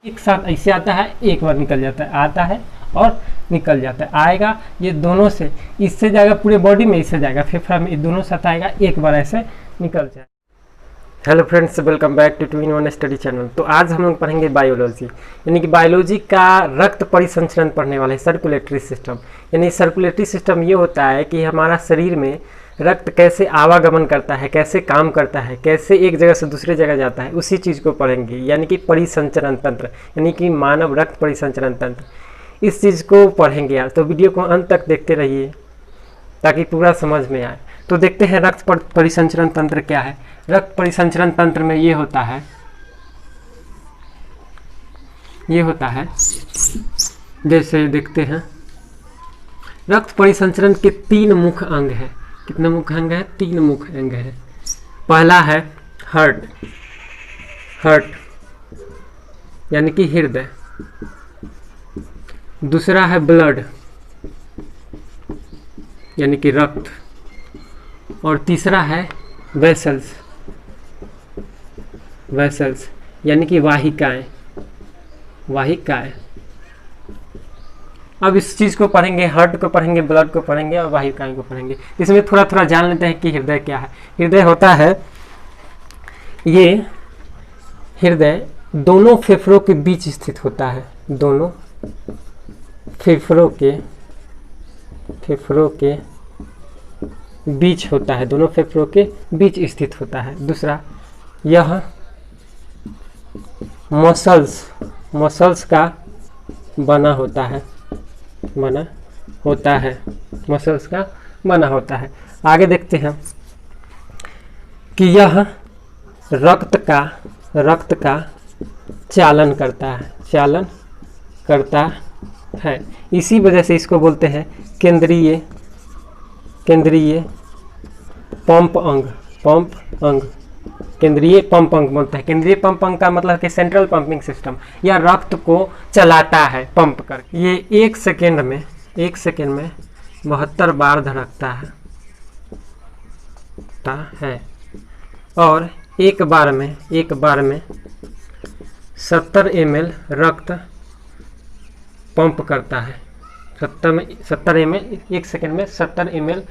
एक साथ ऐसे आता है, एक बार निकल जाता है, आता है और निकल जाता है, आएगा ये दोनों से, इससे जाएगा पूरे बॉडी में, इससे जाएगा फेफड़ा में, ये दोनों साथ आएगा, एक बार ऐसे निकल जाए। Hello friends, welcome back to 2 in 1 study channel. तो आज हम लोग पढ़ेंगे बायोलॉजी, यानी कि बायोलॉजी का रक्त परिसंचरण पढ़ने वाले सर्कुलेटरी सिस्टम। यानी सर्कुलेटरी सिस्टम ये होता है कि हमारा शरीर में रक्त कैसे आवागमन करता है, कैसे काम करता है, कैसे एक जगह से दूसरे जगह जाता है, उसी चीज़ को पढ़ेंगे। यानी कि परिसंचरण तंत्र, यानी कि मानव रक्त परिसंचरण तंत्र, इस चीज़ को पढ़ेंगे आज। तो वीडियो को अंत तक देखते रहिए ताकि पूरा समझ में आए। तो देखते हैं रक्त परिसंचरण तंत्र क्या है। रक्त परिसंचरण तंत्र में ये होता है, जैसे देखते हैं रक्त परिसंचरण के 3 मुख्य अंग हैं। कितने मुख्य अंग है? 3 मुख्य अंग है। पहला है हार्ट यानी कि हृदय। दूसरा है ब्लड यानी कि रक्त। और तीसरा है वेसल्स यानी कि वाहिकाएं। अब इस चीज़ को पढ़ेंगे, हार्ट को पढ़ेंगे, ब्लड को पढ़ेंगे और वाहिकाएं को पढ़ेंगे। इसमें थोड़ा थोड़ा जान लेते हैं कि हृदय क्या है। हृदय होता है, ये हृदय दोनों फेफड़ों के बीच स्थित होता है। दोनों फेफड़ों के बीच होता है, दोनों फेफड़ों के बीच स्थित होता है। दूसरा, यह मसल्स का बना होता है, मसल्स का बना होता है। आगे देखते हैं कि यह रक्त का चालन करता है। इसी वजह से इसको बोलते हैं केंद्रीय पंप अंग। केंद्रीय पंप अंग बोलते हैं। केंद्रीय पंप अंग का मतलब कि सेंट्रल पंपिंग सिस्टम, या रक्त को चलाता है पंप कर। ये एक सेकेंड में 72 बार धड़कता है और एक बार में 70 ml रक्त पंप करता है। 70 ml, एक सेकेंड में 70 ml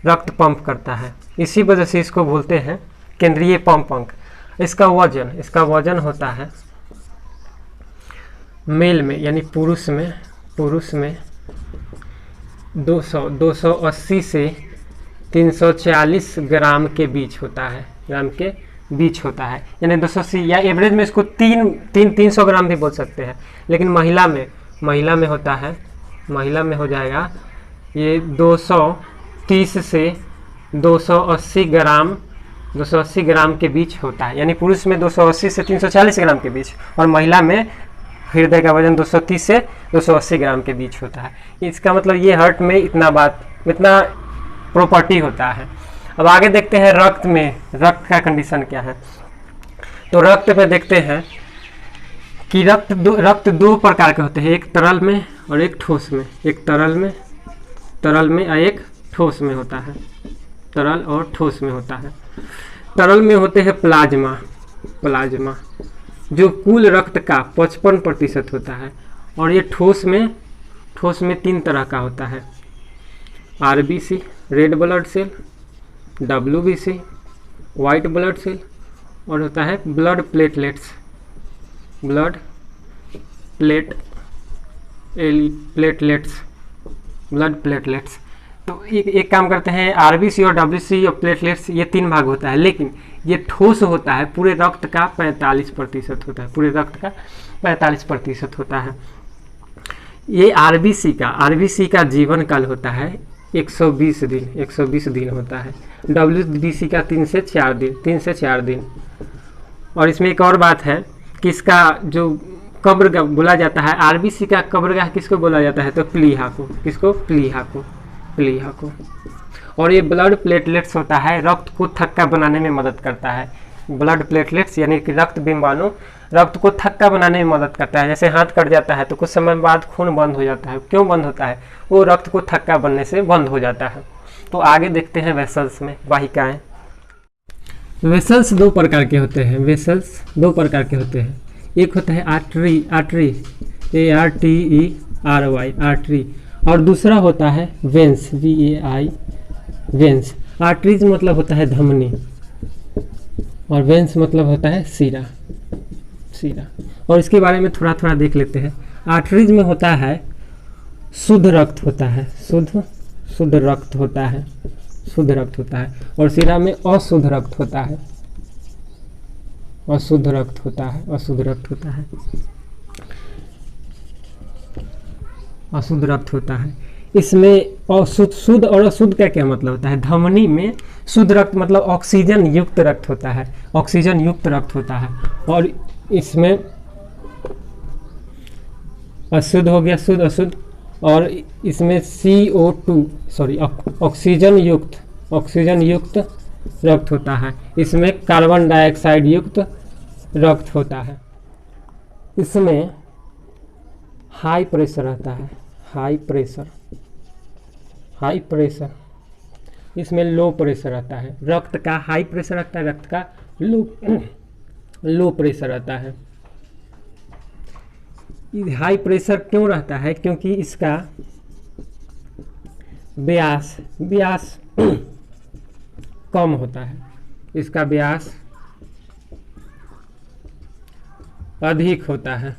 रक्त पंप करता है। इसी वजह से इसको बोलते हैं केंद्रीय पंप अंग। इसका वजन होता है मेल में यानी पुरुष में 280 से 340 ग्राम के बीच होता है। यानी 280 या एवरेज में इसको 300 ग्राम भी बोल सकते हैं। लेकिन महिला में होता है, महिला में हो जाएगा ये 230 से 280 ग्राम के बीच होता है। यानी पुरुष में 280 से 340 ग्राम के बीच, और महिला में हृदय का वजन 230 से 280 ग्राम के बीच होता है। इसका मतलब ये हार्ट में इतना प्रॉपर्टी होता है। अब आगे देखते हैं रक्त का कंडीशन क्या है। तो रक्त में देखते हैं कि रक्त दो प्रकार के होते हैं, एक तरल में और एक ठोस में। एक तरल में और एक ठोस में होता है। तरल और ठोस में होता है। तरल में होते हैं प्लाज्मा जो कुल रक्त का 55% होता है। और ये ठोस में 3 तरह का होता है, RBC red blood cell, WBC white blood cell, और होता है ब्लड प्लेटलेट्स। तो एक काम करते हैं, RBC और WBC और प्लेटलेट्स, ये 3 भाग होता है। लेकिन ये ठोस होता है, पूरे रक्त का 45% होता है। पूरे रक्त का 45% होता है। ये RBC का जीवन काल होता है 120 दिन होता है। WBC का 3 से 4 दिन। और इसमें एक और बात है कि इसका जो कब्रगाह बोला जाता है, RBC का कब्रगाह किसको बोला जाता है? तो प्लीहा को। किसको? प्लीहा को। और ये ब्लड प्लेटलेट्स होता है, रक्त को थक्का बनाने में मदद करता है। ब्लड प्लेटलेट्स यानी कि रक्त बिंबाणु रक्त को थक्का बनाने में मदद करता है। जैसे हाथ कट जाता है तो कुछ समय बाद खून बंद हो जाता है। क्यों बंद होता है? वो रक्त को थक्का बनने से बंद हो जाता है। तो आगे देखते हैं वेसल्स में, वाहिकाएं। वेसल्स दो प्रकार के होते हैं। एक होता है आर्टरी, आर्टरी ARTERY आर्टरी, और दूसरा होता है वेंस VAI वेंस। आर्टरीज मतलब होता है धमनी और वेंस मतलब होता है सीरा, सीरा। और इसके बारे में थोड़ा थोड़ा देख लेते हैं। आर्टरीज में होता है शुद्ध रक्त होता है, शुद्ध रक्त होता है, शुद्ध रक्त होता है, और सीरा में अशुद्ध रक्त होता है, अशुद्ध रक्त होता है, अशुद्ध रक्त होता है, अशुद्ध रक्त होता है। इसमें अशुद्ध, शुद्ध और अशुद्ध का क्या मतलब होता है? धमनी में शुद्ध रक्त मतलब ऑक्सीजन युक्त रक्त होता है, ऑक्सीजन युक्त रक्त होता है, और इसमें अशुद्ध हो गया, शुद्ध अशुद्ध, और इसमें CO2 सॉरी ऑक्सीजन युक्त रक्त होता है। इसमें कार्बन डाइऑक्साइड युक्त रक्त होता है। इसमें हाई प्रेशर रहता है, हाई प्रेशर, हाई प्रेशर। इसमें लो प्रेशर रहता है, रक्त का हाई प्रेशर रहता है, रक्त का लो प्रेशर रहता है। हाई प्रेशर क्यों रहता है? क्योंकि इसका व्यास कम होता है, इसका व्यास अधिक होता है,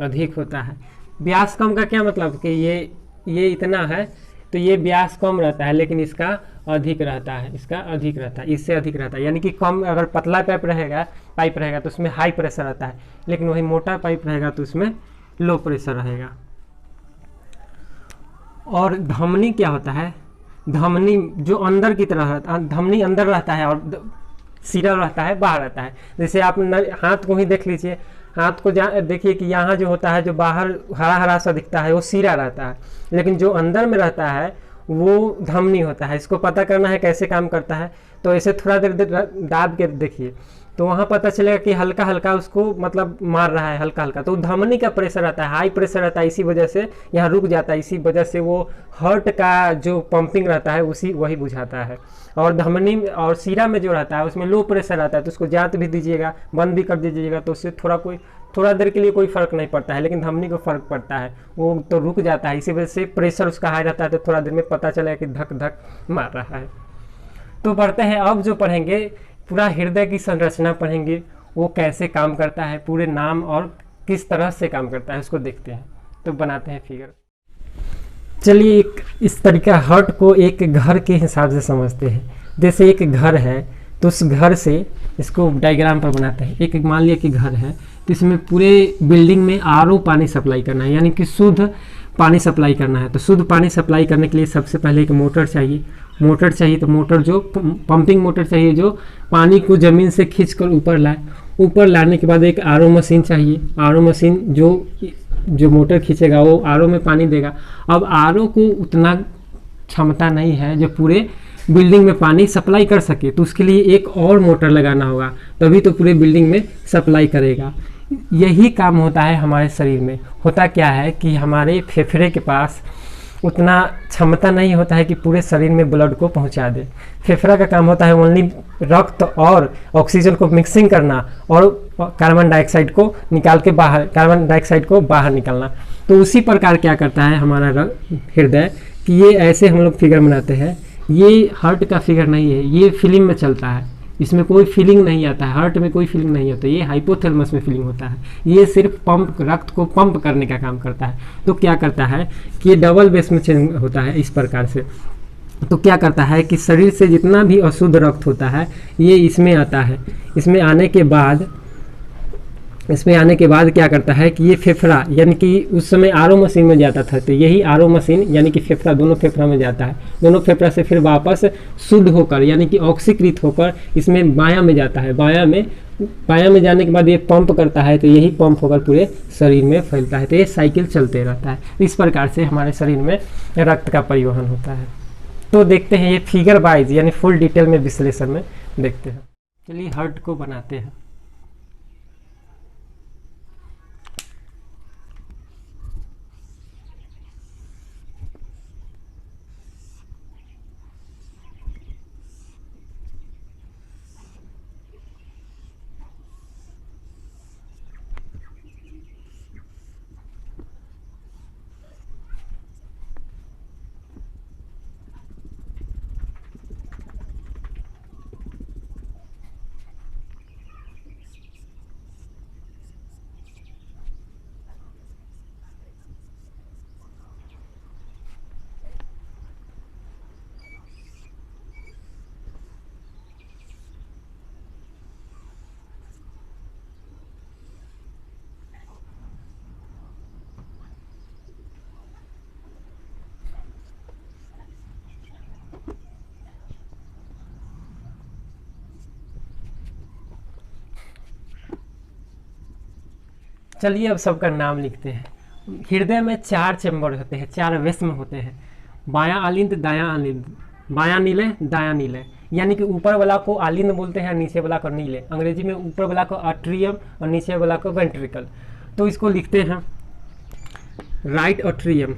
अधिक होता है। व्यास कम का क्या मतलब कि ये इतना है तो ये व्यास कम रहता है, लेकिन इसका अधिक रहता है, इसका अधिक रहता है, इससे अधिक रहता है। यानी कि कम, अगर पतला पाइप रहेगा तो उसमें हाई प्रेशर रहता है, लेकिन वही मोटा पाइप रहेगा तो उसमें लो प्रेशर रहेगा। और धमनी क्या होता है? धमनी जो अंदर की तरह रहता है, धमनी अंदर रहता है और सिरा रहता है बाहर रहता है। जैसे आप हाथ को ही देख लीजिए, हाथ को देखिए कि यहाँ जो होता है, जो बाहर हरा हरा सा दिखता है वो सिरा रहता है, लेकिन जो अंदर में रहता है वो धमनी होता है। इसको पता करना है कैसे काम करता है, तो ऐसे थोड़ा देर दाब के देखिए तो वहाँ पता चलेगा कि हल्का हल्का उसको मतलब मार रहा है, हल्का हल्का। तो धमनी का प्रेशर रहता है, हाई प्रेशर रहता है, इसी वजह से यहाँ रुक जाता है, इसी वजह से वो हार्ट का जो पंपिंग रहता है वही बुझाता है। और धमनी और सीरा में जो रहता है उसमें लो प्रेशर रहता है, तो उसको जात भी दीजिएगा, बंद भी कर दीजिएगा, तो उससे थोड़ा देर के लिए कोई फर्क नहीं पड़ता है, लेकिन धमनी को फर्क पड़ता है, वो तो रुक जाता है। इसी वजह से प्रेशर उसका हाई रहता है, तो थोड़ा देर में पता चलेगा कि धक धक मार रहा है। तो बढ़ते हैं, अब जो पढ़ेंगे पूरा हृदय की संरचना पढ़ेंगे, वो कैसे काम करता है, पूरे नाम और किस तरह से काम करता है उसको देखते हैं। तो बनाते हैं फिगर। चलिए, इस तरीका हार्ट को एक घर के हिसाब से समझते हैं। जैसे एक घर है तो उस घर से, इसको डायग्राम पर बनाते हैं। एक मान लिया कि घर है, तो इसमें पूरे बिल्डिंग में RO पानी सप्लाई करना है, यानी कि शुद्ध पानी सप्लाई करना है। तो शुद्ध पानी सप्लाई करने के लिए सबसे पहले एक मोटर चाहिए, तो मोटर जो पंपिंग मोटर चाहिए, जो पानी को ज़मीन से खींच कर ऊपर लाए। ऊपर लाने के बाद एक RO मशीन चाहिए, RO मशीन जो मोटर खींचेगा वो RO में पानी देगा। अब RO को उतना क्षमता नहीं है जो पूरे बिल्डिंग में पानी सप्लाई कर सके, तो उसके लिए एक और मोटर लगाना होगा, तभी तो पूरे बिल्डिंग में सप्लाई करेगा। यही काम होता है हमारे शरीर में। होता क्या है कि हमारे फेफड़े के पास उतना क्षमता नहीं होता है कि पूरे शरीर में ब्लड को पहुंचा दे। फेफड़ा का काम होता है ओनली रक्त और ऑक्सीजन को मिक्सिंग करना और कार्बन डाइऑक्साइड को निकाल के बाहर, कार्बन डाइऑक्साइड को बाहर निकालना। तो उसी प्रकार क्या करता है हमारा हृदय, कि ये ऐसे हम लोग फिगर बनाते हैं। ये हार्ट का फिगर नहीं है, ये फिल्म में चलता है, इसमें कोई फीलिंग नहीं आता है, हार्ट में कोई फीलिंग नहीं होता, ये हाइपोथैलेमस में फीलिंग होता है। ये सिर्फ पंप, रक्त को पंप करने का काम करता है। तो क्या करता है कि ये डबल बेस में चेंज होता है इस प्रकार से। तो क्या करता है कि शरीर से जितना भी अशुद्ध रक्त होता है ये इसमें आता है। इसमें आने के बाद क्या करता है कि ये फेफड़ा, यानी कि उस समय RO मशीन में जाता था, तो यही RO मशीन यानी कि फेफड़ा, दोनों फेफड़ा में जाता है। दोनों फेफड़ा से फिर वापस शुद्ध होकर यानी कि ऑक्सीकृत होकर इसमें बायां में जाता है। बायां में जाने के बाद ये पंप करता है, तो यही पंप होकर पूरे शरीर में फैलता है। तो ये साइकिल चलते रहता है। इस प्रकार से हमारे शरीर में रक्त का परिवहन होता है। तो देखते हैं ये फिगर वाइज यानी फुल डिटेल में विश्लेषण में देखते हैं। चलिए हार्ट को बनाते हैं। चलिए अब सबका नाम लिखते हैं। हृदय में 4 चैम्बर होते हैं, 4 वेस्म होते हैं। बायां आलिंद, दायां आलिंद, बायां नीले, दायां नीले, यानी कि ऊपर वाला को आलिंद बोलते हैं, नीचे वाला को नीले। अंग्रेजी में ऊपर वाला को आट्रियम और नीचे वाला को वेंट्रिकल। तो इसको लिखते हैं राइट ऑट्रियम,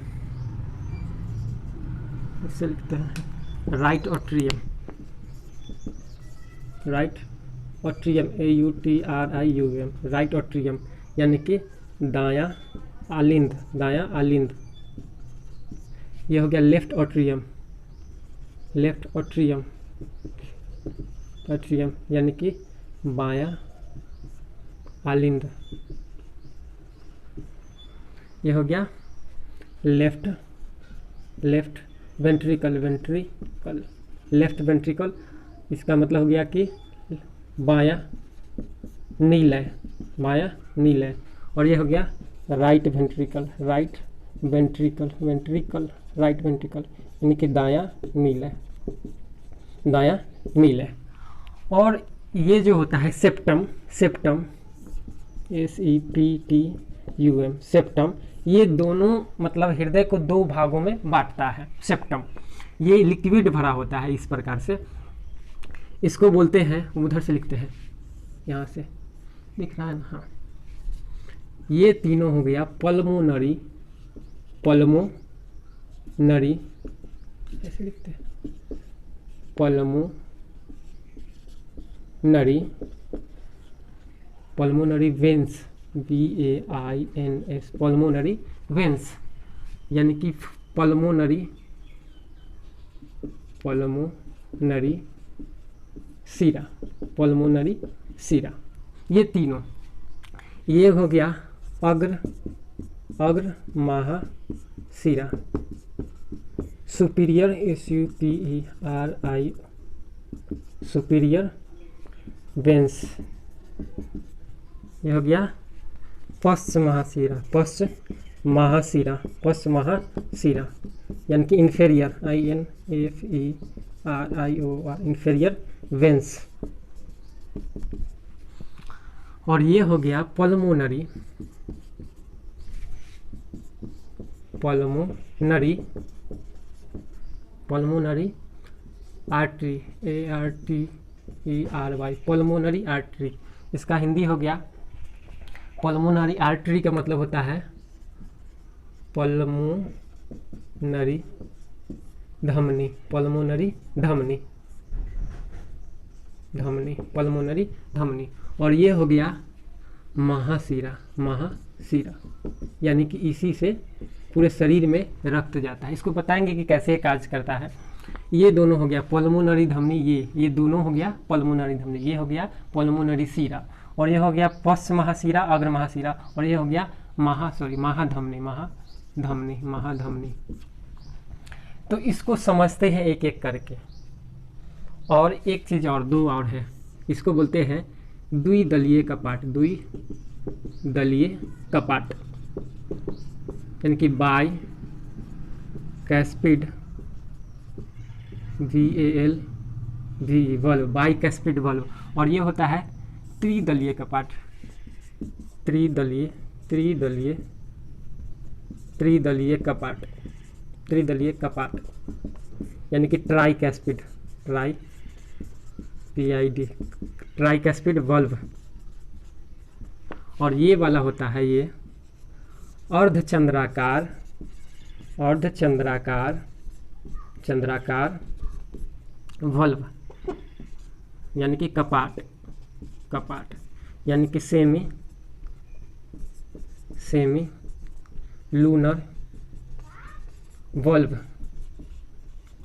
इससे लिखते हैं right atrium, right atrium, AUTRIUM, right atrium, यानी कि दायां आलिंद, दायां आलिंद। ये हो गया left atrium, left atrium, atrium यानी कि बायां आलिंद। ये हो गया left, left ventricle, ventricle, left ventricle, इसका मतलब हो गया कि बायां नीलय, बायां नीलय। और ये हो गया right ventricle, right ventricle, ventricle, right ventricle, यानी कि दायां नीलय, दायां नीलय। और ये जो होता है सेप्टम, सेप्टम, SEPTUM, सेप्टम, ये दोनों मतलब हृदय को 2 भागों में बांटता है। सेप्टम ये लिक्विड भरा होता है इस प्रकार से, इसको बोलते हैं, उधर से लिखते हैं, यहाँ से दिख रहा है ना, हाँ। ये तीनों हो गया पल्मोनरी, पल्मोनरी ऐसे लिखते हैं, pulmonary, pulmonary veins, VAINS, pulmonary veins, यानी कि पल्मोनरी, पल्मोनरी सीरा, पल्मोनरी सीरा, ये तीनों। ये हो गया अग्र, अग्र महाशिरा, सुपीरियर, SUPERI, सुपीरियर वेंस। ये हो गया पश्च महाशिरा, पश्च महाशिरा, पश्च महाशिरा, यानी कि इन्फेरियर, INFERIOR, इन्फेरियर वेंस। और ये हो गया pulmonary, pulmonary, pulmonary artery, ARTERY, pulmonary artery. इसका हिंदी हो गया पल्मोनरी आर्टरी का मतलब होता है पल्मोनरी धमनी, पल्मोनरी धमनी, धमनी, पल्मोनरी धमनी। और ये हो गया महाशिरा, महाशिरा, यानी कि इसी से पूरे शरीर में रक्त जाता है। इसको बताएंगे कि कैसे कार्य करता है। ये दोनों हो गया पल्मोनरी धमनी, ये दोनों हो गया पल्मोनरी धमनी, ये हो गया पल्मोनरी शिरा, और ये हो गया पश्च महाशिरा, अग्र महाशिरा, और ये हो गया महाधमनी, महाधमनी, महाधमनी। तो इसको समझते हैं एक एक करके। और एक चीज और, 2 और है, इसको बोलते हैं द्विदलीय कपाट, द्विदलीय कपाट, यानी कि by capsid, VALV, valve, by capsid valve. और ये होता है त्रिदलीय कपाट, त्रिदलीय, त्रिदलीय, त्रिदलीय कपाट, त्रिदलीय कपाट, यानी कि try capsid, try PID, try capsid valve. और ये वाला होता है ये अर्धचंद्राकार, अर्धचंद्राकार, चंद्राकार वल्व, यानी कि कपाट, कपाट, यानी कि semi, semi lunar valve,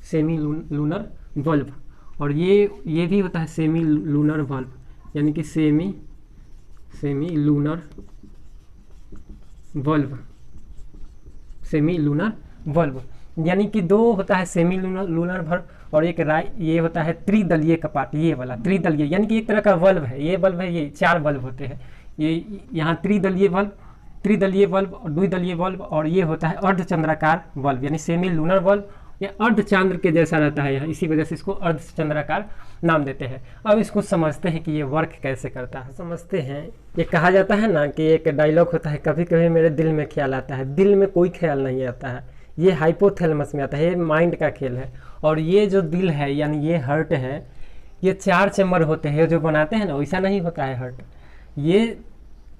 semi lunar valve. और ये भी होता है सेमी लूनर वल्व, यानी कि semi lunar valve, semi lunar valve, यानी कि 2 होता है सेमी लूनर वल्व, और एक ये होता है त्रिदलीय कपाट, ये वाला त्रिदलीय, यानी कि एक तरह का वल्व है, ये वल्व है, ये 4 वल्व होते हैं। ये यहाँ त्रिदलीय वल्व, त्रिदलीय वल्व और द्विदलीय वल्व, और ये होता है अर्धचंद्राकार वल्व, यानी सेमी लूनर वल्व ये अर्धचंद्र के जैसा रहता है यहाँ, इसी वजह से इसको अर्धचंद्राकार नाम देते हैं। अब इसको समझते हैं कि ये वर्क कैसे करता है, समझते हैं। ये कहा जाता है ना कि एक डायलॉग होता है, कभी कभी मेरे दिल में ख्याल आता है। दिल में कोई ख्याल नहीं आता है, ये हाइपोथैलेमस में आता है, ये माइंड का खेल है। और ये जो दिल है यानी ये हार्ट है, ये 4 चैम्बर होते हैं जो बनाते हैं ना, वैसा नहीं होता है हार्ट। ये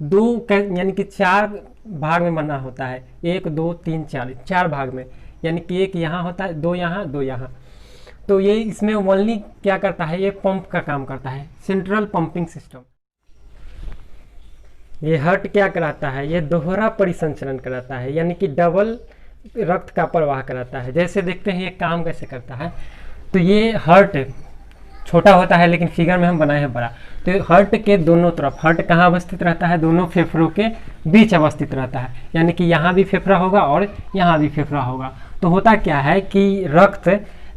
यानी कि 4 भाग में बना होता है, 1 2 3 4 भाग में, यानी कि एक यहाँ होता है, 2 यहाँ 2 यहाँ। तो ये इसमें ओनली क्या करता है, ये पंप का काम करता है, सेंट्रल पंपिंग सिस्टम। ये हार्ट क्या कराता है, ये दोहरा परिसंचरण कराता है, यानी कि डबल रक्त का प्रवाह कराता है। जैसे देखते हैं ये काम कैसे करता है। तो ये हार्ट छोटा होता है लेकिन फिगर में हम बनाए हैं बड़ा। तो हार्ट के दोनों तरफ, हार्ट कहाँ अवस्थित रहता है, दोनों फेफड़ों के बीच अवस्थित रहता है, यानी कि यहाँ भी फेफड़ा होगा और यहाँ भी फेफड़ा होगा। तो होता क्या है कि रक्त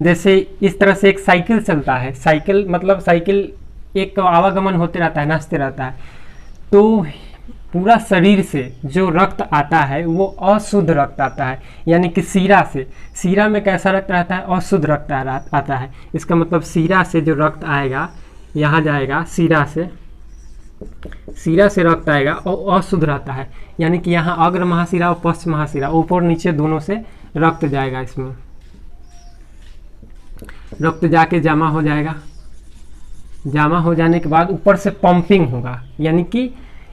जैसे इस तरह से एक साइकिल चलता है, साइकिल मतलब साइकिल एक आवागमन होते रहता है, नाचते रहता है। तो पूरा शरीर से जो रक्त आता है वो अशुद्ध रक्त आता है, यानी कि सीरा से। सीरा में कैसा रक्त रहता है, अशुद्ध रक्त आता है। इसका मतलब सीरा से जो रक्त आएगा यहाँ जाएगा, सीरा से रक्त आएगा और अशुद्ध रहता है, यानी कि यहाँ अग्र महाशिरा और पश्च महाशिरा ऊपर नीचे दोनों से रक्त जाएगा। इसमें रक्त जाके जमा हो जाएगा, जमा हो जाने के बाद ऊपर से पंपिंग होगा, यानी कि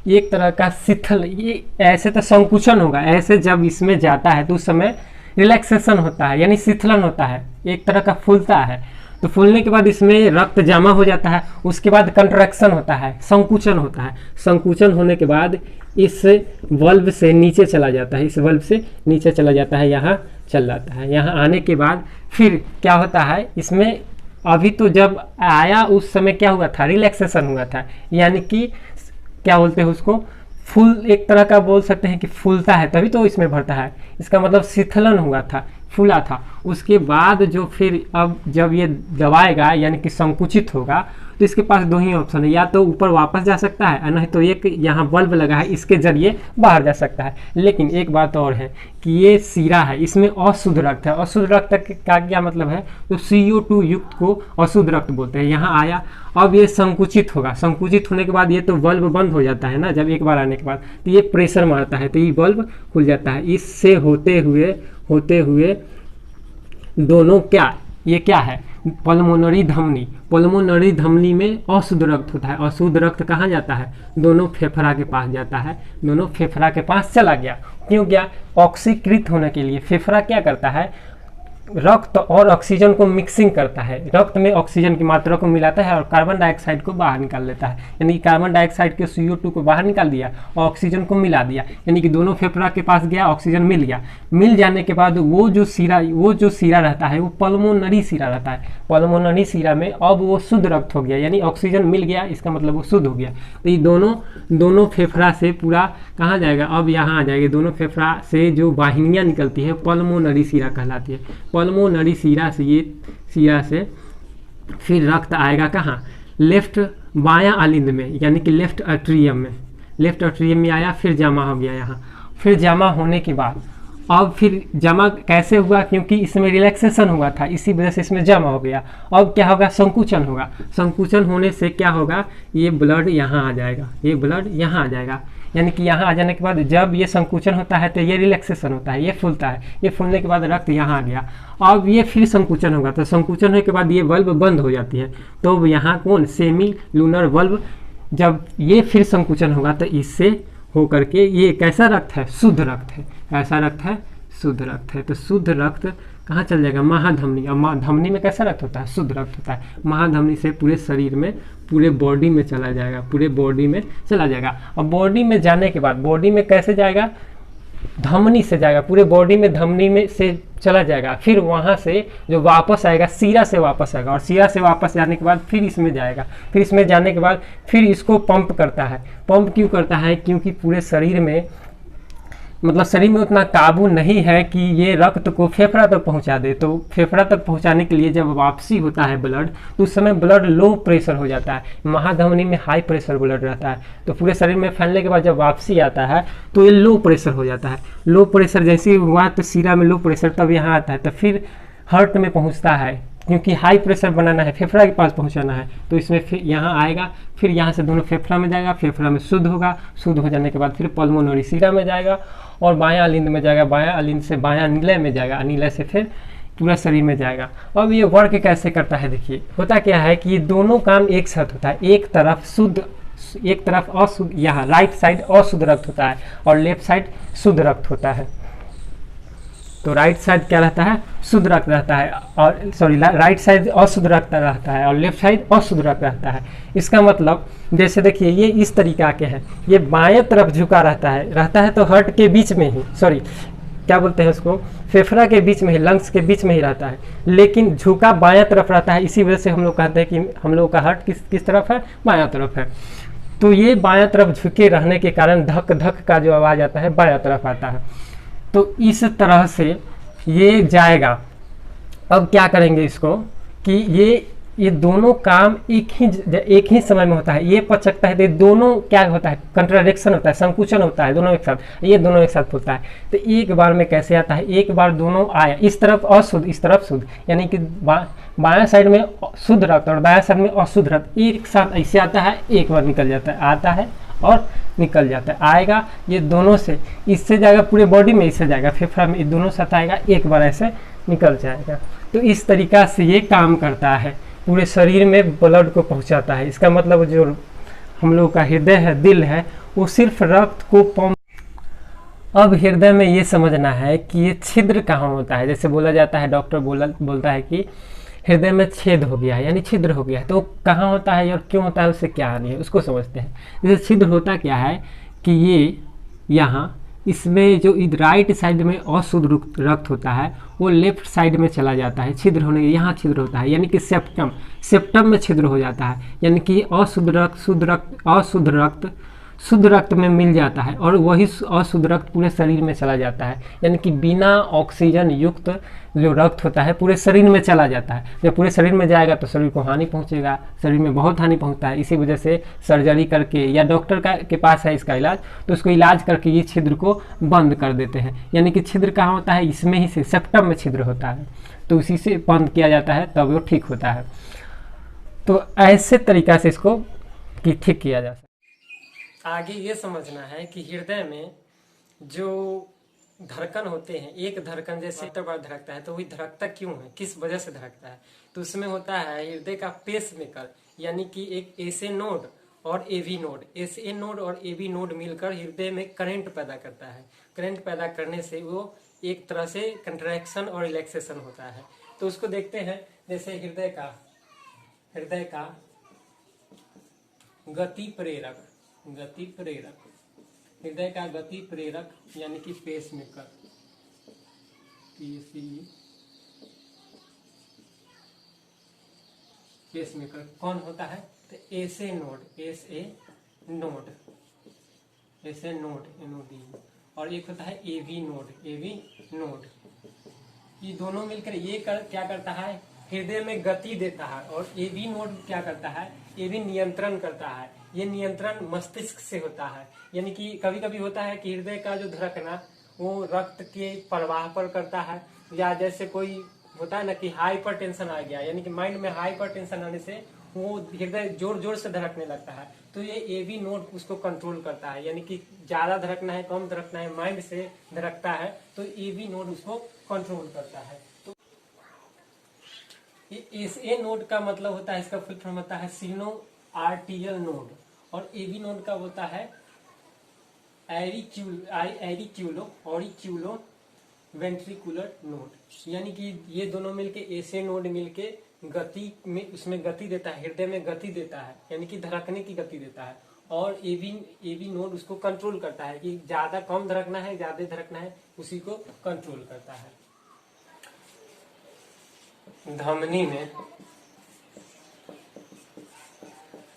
एक तरह का शिथिल, ये ऐसे तो संकुचन होगा, ऐसे जब इसमें जाता है तो उस समय रिलैक्सेशन होता है, यानी शिथिलन होता है, एक तरह का फूलता है। तो फूलने के बाद इसमें रक्त जमा हो जाता है, उसके बाद कंट्रैक्शन होता है, संकुचन होता है। संकुचन होने के बाद इस वल्व से नीचे चला जाता है, इस वल्व से नीचे चला जाता है, यहाँ चल जाता है। यहाँ आने के बाद फिर क्या होता है, इसमें अभी तो जब आया उस समय क्या हुआ था, रिलैक्सेशन हुआ था, यानी कि क्या बोलते हैं उसको, फूल, एक तरह का बोल सकते हैं कि फूलता है तभी तो इसमें भरता है। इसका मतलब शिथिलन हुआ था, फूला था। उसके बाद जो फिर अब जब ये दबाएगा यानी कि संकुचित होगा, तो इसके पास 2 ही ऑप्शन है, या तो ऊपर वापस जा सकता है, नहीं तो एक यहाँ बल्ब लगा है इसके जरिए बाहर जा सकता है। लेकिन एक बात और है कि ये सीरा है, इसमें अशुद्ध रक्त है। अशुद्ध रक्त का क्या मतलब है, तो CO2 युक्त को अशुद्ध रक्त बोलते हैं। यहाँ आया, अब ये संकुचित होगा, संकुचित होने के बाद ये तो बल्ब बंद हो जाता है ना, जब एक बार आने के बाद तो ये प्रेशर मारता है तो ये बल्ब खुल जाता है। इससे होते हुए दोनों ये क्या है, पल्मोनरी धमनी। पल्मोनरी धमनी में अशुद्ध रक्त होता है। अशुद्ध रक्त कहाँ जाता है, दोनों फेफड़ा के पास जाता है, दोनों फेफड़ा के पास चला गया। क्यों गया, ऑक्सीकृत होने के लिए। फेफड़ा क्या करता है, रक्त और ऑक्सीजन को मिक्सिंग करता है, रक्त में ऑक्सीजन की मात्रा को मिलाता है और कार्बन डाइऑक्साइड को बाहर निकाल लेता है। यानी कार्बन डाइऑक्साइड के CO2 को बाहर निकाल दिया और ऑक्सीजन को मिला दिया, यानी कि दोनों फेफड़ा के पास गया, ऑक्सीजन मिल गया। मिल जाने के बाद वो जो सीरा रहता है वो पल्मोनरी सीरा रहता है। पल्मोनरी सीरा में अब वो शुद्ध रक्त हो गया, यानी ऑक्सीजन मिल गया, इसका मतलब वो शुद्ध हो गया। तो ये दोनों फेफड़ा से पूरा कहाँ जाएगा, अब यहाँ आ जाएगा। दोनों फेफड़ा से जो वाहिनियाँ निकलती है पल्मोनरी सीरा कहलाती है। पल्मोनरी सीरा से फिर रक्त आएगा कहाँ, लेफ्ट बायां अलिंद में, यानी कि लेफ्ट एट्रियम में आया, फिर जमा हो गया यहाँ। फिर जमा होने के बाद अब फिर जमा कैसे हुआ, क्योंकि इसमें रिलैक्सेशन हुआ था, इसी वजह से इसमें जमा हो गया। अब क्या होगा, संकुचन होगा। संकुचन होने से क्या होगा, ये ब्लड यहाँ आ जाएगा, ये ब्लड यहाँ आ जाएगा, यानी कि यहाँ आ जाने के बाद जब ये संकुचन होता है तो ये रिलैक्सेशन होता है, ये फूलता है। ये फूलने के बाद रक्त यहाँ आ गया। अब ये फिर संकुचन होगा, तो संकुचन होने के बाद ये बल्ब बंद हो जाती है। तो यहाँ कौन, सेमी लूनर बल्ब, जब ये फिर संकुचन होगा तो इससे होकर के ये कैसा रक्त है, शुद्ध रक्त है। कैसा रक्त है, शुद्ध रक्त है। तो शुद्ध रक्त कहाँ चल जाएगा, महाधमनी। और धमनी में कैसा रक्त होता है, शुद्ध रक्त होता है। महाधमनी से पूरे शरीर में, पूरे बॉडी में चला जाएगा, पूरे बॉडी में चला जाएगा। और बॉडी में जाने के बाद बॉडी में कैसे जाएगा, धमनी से जाएगा, पूरे बॉडी में धमनी में से चला जाएगा। फिर वहाँ से जो वापस आएगा, सीरा से वापस आएगा, और सीरा से वापस जाने के बाद फिर इसमें जाएगा। फिर इसमें जाने के बाद फिर इसको पंप करता है। पंप क्यों करता है, क्योंकि पूरे शरीर में, मतलब शरीर में उतना काबू नहीं है कि ये रक्त को फेफड़ा तक पहुंचा दे। तो फेफड़ा तक पहुंचाने के लिए जब वापसी होता है ब्लड, तो उस समय ब्लड लो प्रेशर हो जाता है। महाधमनी में हाई प्रेशर ब्लड रहता है, तो पूरे शरीर में फैलने के बाद जब वापसी आता है तो ये लो प्रेशर हो जाता है। लो प्रेशर जैसे ही हुआ तो सीरा में लो प्रेशर, तब यहाँ आता है। तो फिर हार्ट में पहुंचता है, क्योंकि हाई प्रेशर बनाना है, फेफड़ा के पास पहुंचाना है, तो इसमें फिर यहाँ आएगा, फिर यहाँ से दोनों फेफड़ा में जाएगा, फेफड़ा में शुद्ध होगा, शुद्ध हो जाने के बाद फिर पल्मोनरी सीरा में जाएगा और बायां अलिंद में जाएगा, बायां अलिंद से बायां नीलय में जाएगा, नीलय से फिर पूरा शरीर में जाएगा। अब ये वर्क कैसे करता है, देखिए होता क्या है कि ये दोनों काम एक साथ होता है। एक तरफ शुद्ध, एक तरफ अशुद्ध, यहाँ राइट साइड अशुद्ध रक्त होता है और लेफ्ट साइड शुद्ध रक्त होता है। तो राइट साइड क्या रहता है, शुद्ध रक्त रहता है, और सॉरी राइट साइड अशुद्ध रक्त रहता है और लेफ्ट साइड अशुद्ध रक्त रहता है। इसका मतलब जैसे देखिए ये इस तरीका के हैं, ये बाएं तरफ झुका रहता है तो हार्ट के बीच में ही, सॉरी क्या बोलते हैं उसको, फेफड़ा के बीच में ही, लंग्स के बीच में ही रहता है, लेकिन झुका बायां तरफ रहता है। इसी वजह से हम लोग कहते हैं कि हम लोग का हार्ट किस तरफ है, बायां तरफ है। तो ये बायां तरफ झुके रहने के कारण धक धक का जो आवाज़ आता है बायां तरफ आता है। तो इस तरह से ये जाएगा। अब क्या करेंगे इसको कि ये दोनों काम एक ही समय में होता है। ये पचकता है तो ये दोनों क्या होता है, कंट्राडिक्शन होता है, संकुचन होता है, दोनों एक साथ, ये दोनों एक साथ होता है। तो एक बार में कैसे आता है, एक बार दोनों आया, इस तरफ अशुद्ध इस तरफ शुद्ध, यानी कि बायां साइड में शुद्ध रक्त और दायां साइड में अशुद्ध रक्त एक साथ ऐसे आता है, एक बार निकल जाता है, आता है और निकल जाता है। आएगा ये दोनों से, इससे जाएगा पूरे बॉडी में, इससे जाएगा फेफड़ा में, ये दोनों साथ आएगा, एक बार ऐसे निकल जाएगा। तो इस तरीका से ये काम करता है, पूरे शरीर में ब्लड को पहुंचाता है। इसका मतलब जो हम लोग का हृदय है, दिल है, वो सिर्फ रक्त को पंप। अब हृदय में ये समझना है कि ये छिद्र कहाँ होता है। जैसे बोला जाता है, डॉक्टर बोलता है कि हृदय में छेद हो गया है, यानी छिद्र हो गया है, तो कहाँ होता है और क्यों होता है, उससे क्या हानि है, उसको समझते हैं। जैसे छिद्र होता क्या है कि ये यहाँ इसमें जो राइट साइड में अशुद्ध रक्त होता है वो लेफ्ट साइड में चला जाता है, छिद्र होने के यहाँ छिद्र होता है, यानी कि सेप्टम में छिद्र हो जाता है, यानी कि अशुद्ध रक्त शुद्ध रक्त में मिल जाता है और वही अशुद्ध रक्त पूरे शरीर में चला जाता है। यानी कि बिना ऑक्सीजन युक्त जो रक्त होता है पूरे शरीर में चला जाता है। जब पूरे शरीर में जाएगा तो शरीर को हानि पहुंचेगा, शरीर में बहुत हानि पहुंचता है। इसी वजह से सर्जरी करके या डॉक्टर के पास है इसका इलाज, तो उसको इलाज करके ये छिद्र को बंद कर देते हैं। यानी कि छिद्र कहाँ होता है, इसमें ही से सेप्टम में छिद्र होता है, तो उसी से बंद किया जाता है, तब वो ठीक होता है। तो ऐसे तरीका से इसको ठीक किया जा सकता है। आगे ये समझना है कि हृदय में जो धड़कन होते हैं, एक धड़कन जैसे बार धड़कता है, तो वही धड़कता क्यों है, किस वजह से धड़कता है, तो उसमें होता है हृदय का पेस मेकर, यानी कि एक एसए नोड और एवी नोड, एसए नोड और एवी नोड मिलकर हृदय में करंट पैदा करता है। करंट पैदा करने से वो एक तरह से कंट्रैक्शन और रिलैक्सेशन होता है। तो उसको देखते हैं, जैसे हृदय का गति प्रेरक, हृदय का गति प्रेरक यानी कि पेस मेकर, पेस मेकर कौन होता है, तो एसए नोड NOD, और एक होता है एवी नोड। ये दोनों मिलकर ये क्या करता है, हृदय में गति देता है, और एवी नोड क्या करता है, एवी नियंत्रण करता है। ये नियंत्रण मस्तिष्क से होता है, यानी कि कभी कभी होता है कि हृदय का जो धड़कना वो रक्त के प्रवाह पर करता है, या जैसे कोई होता है ना कि हाइपर टेंशन आ गया, यानी कि माइंड में हाइपर टेंशन आने से वो हृदय जोर जोर से धड़कने लगता है, तो ये एवी नोड उसको कंट्रोल करता है। यानी कि ज्यादा धड़कना है, कम धड़कना है, माइंड से धड़कता है, तो एवी नोड उसको कंट्रोल करता है। तो एसए नोड का मतलब होता है, इसका फुल फॉर्म होता है सिनो आर्टियल नोड, और एवी नोड का होता है ऑरिक्यूलो वेंट्रिकुलर नोड। यानी कि ये दोनों मिलके एसए नोड मिलके गति में, उसमें गति देता है, हृदय में गति देता है, यानी कि धड़कने की गति देता है, और एवी नोड उसको कंट्रोल करता है कि ज्यादा कम धड़कना है, ज्यादा धड़कना है, उसी को कंट्रोल करता है। धमनी में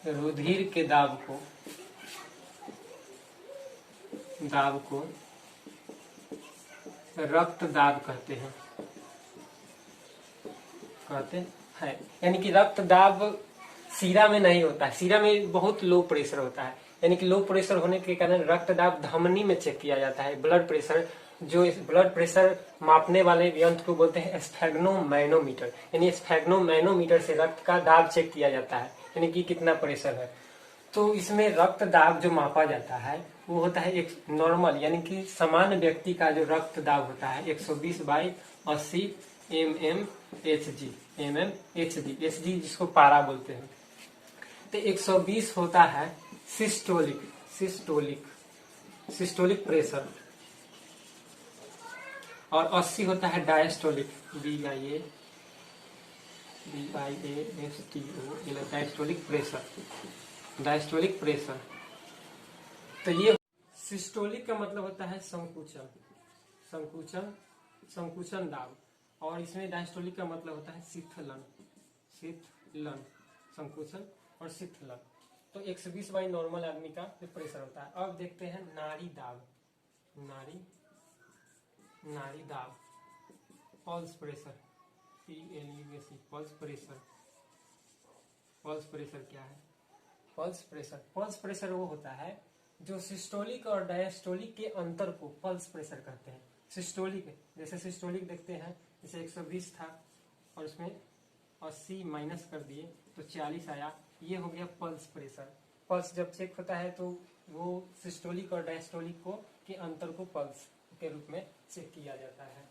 रुधिर के दाब को रक्त दाब कहते हैं, यानी कि रक्त दाब सीरा में नहीं होता है, सीरा में बहुत लो प्रेशर होता है, यानी कि लो प्रेशर होने के कारण रक्त दाब धमनी में चेक किया जाता है, ब्लड प्रेशर जो इस ब्लड प्रेशर मापने वाले यंत्र को बोलते हैं स्फेग्नोमैनोमीटर, यानी स्फेग्नोमैनोमीटर से रक्त का दाब चेक किया जाता है, यानी कि कितना प्रेशर है। तो इसमें रक्त दाब जो मापा जाता है वो होता है एक नॉर्मल, यानी कि सामान्य व्यक्ति का जो रक्त दाब होता है 120/80 mmHg, एचजी जिसको पारा बोलते हैं। तो 120 होता है सिस्टोलिक प्रेशर, और 80 होता है डायस्टोलिक, डायस्टोलिक प्रेशर। तो ये सिस्टोलिक का मतलब होता है संकुचन दाब, और इसमें डायस्टोलिक का मतलब होता है शीतलन, संकुचन और शीतलन। तो 120 बाई नॉर्मल आदमी का प्रेशर होता है। अब देखते हैं नाड़ी दाब, pulse pressure, PLUSE, pulse pressure क्या है? पल्स प्रेशर वो होता है जो सिस्टोलिक और डायस्टोलिक के अंतर को पल्स प्रेशर कहते हैं। सिस्टोलिक देखते हैं, जैसे 120 था और उसमें 80 माइनस कर दिए तो 40 आया, ये हो गया पल्स प्रेशर। पल्स जब चेक होता है तो वो सिस्टोलिक और डायस्टोलिक के अंतर को पल्स के रूप में चेक किया जाता है।